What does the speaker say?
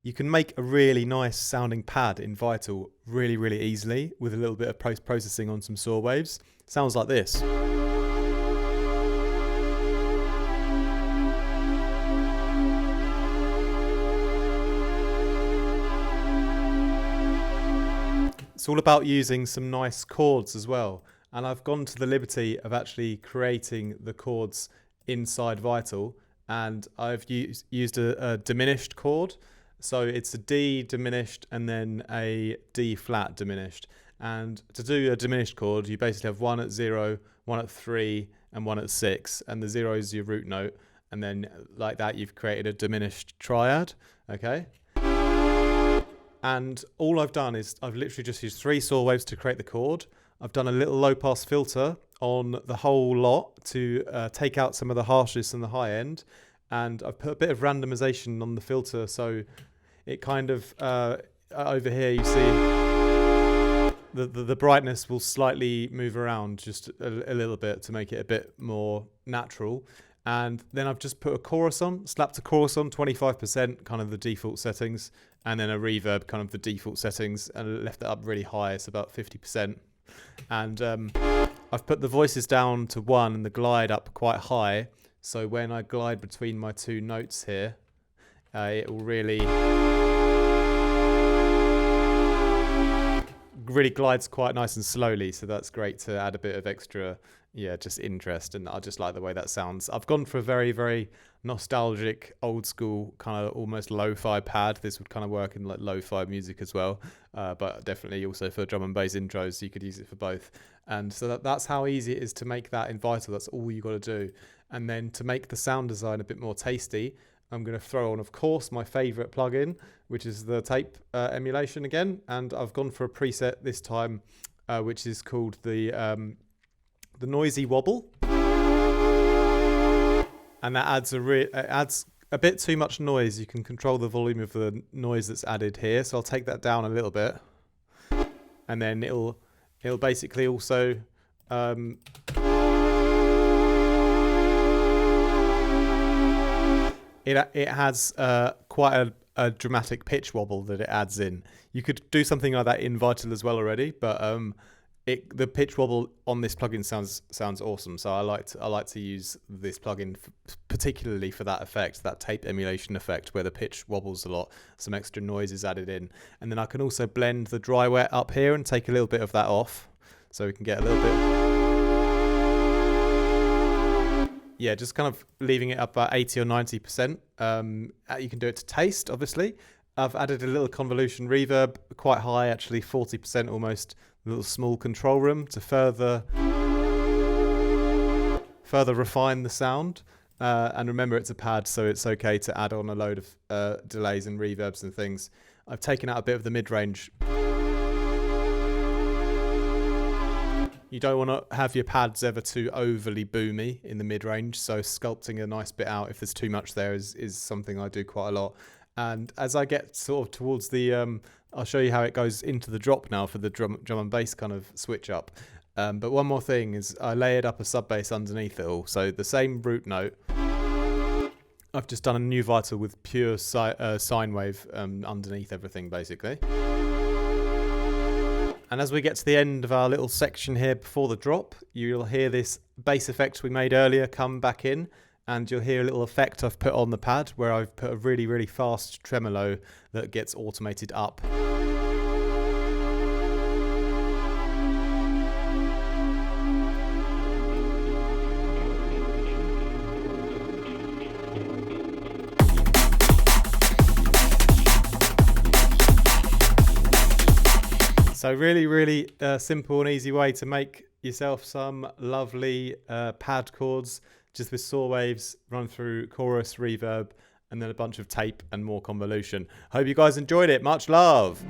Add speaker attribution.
Speaker 1: you can make a really nice sounding pad in Vital really, really easily with a little bit of post-processing on some saw waves. Sounds like this. It's all about using some nice chords as well. And I've gone to the liberty of actually creating the chords inside Vital, and I've used a diminished chord. So it's a D diminished and then a D flat diminished. And to do a diminished chord, you basically have 1 at 0, 1 at 3, and 1 at 6. And the 0 is your root note. And then like that, you've created a diminished triad. Okay. And all I've done is I've literally just used 3 saw waves to create the chord. I've done a little low pass filter on the whole lot to take out some of the harshness and the high end. And I've put a bit of randomization on the filter, so it kind of, over here you see the brightness will slightly move around just a little bit to make it a bit more natural. And then I've just put a chorus on, slapped a chorus on, 25%, kind of the default settings, and then a reverb, kind of the default settings, and left it up really high, it's about 50%. And I've put the voices down to 1 and the glide up quite high, so when I glide between my 2 notes here, it will really glides quite nice and slowly, so that's great to add a bit of extra, just interest, and I just like the way that sounds. I've gone for a very, very nostalgic, old school, kind of almost lo-fi pad. This would kind of work in like lo-fi music as well, but definitely also for drum and bass intros, you could use it for both. And so that's how easy it is to make that in Vital. That's all you got to do. And then to make the sound design a bit more tasty, I'm going to throw on, of course, my favorite plugin, which is the tape emulation again. And I've gone for a preset this time, which is called the noisy wobble. And that adds a bit too much noise. You can control the volume of the noise that's added here. So I'll take that down a little bit. And then it'll basically also it has quite a dramatic pitch wobble that it adds in. You could do something like that in Vital as well already, but the pitch wobble on this plugin sounds awesome. So I like to use this plugin particularly for that effect, that tape emulation effect, where the pitch wobbles a lot, some extra noise is added in, and then I can also blend the dry wet up here and take a little bit of that off, so we can get a little bit. Just kind of leaving it up at 80 or 90%. You can do it to taste, obviously. I've added a little convolution reverb, quite high actually, 40% almost, a little small control room to further refine the sound. And remember, it's a pad, so it's okay to add on a load of delays and reverbs and things. I've taken out a bit of the mid-range. You don't want to have your pads ever too overly boomy in the mid-range, so sculpting a nice bit out if there's too much there is something I do quite a lot. And as I get sort of towards the, I'll show you how it goes into the drop now for the drum and bass kind of switch up. But one more thing is I layered up a sub bass underneath it all. So the same root note, I've just done a new Vital with pure sine wave underneath everything basically. And as we get to the end of our little section here before the drop, you'll hear this bass effect we made earlier come back in, and you'll hear a little effect I've put on the pad where I've put a really, really fast tremolo that gets automated up. So really, really simple and easy way to make yourself some lovely pad chords just with saw waves, run through chorus, reverb, and then a bunch of tape and more convolution. Hope you guys enjoyed it. Much love.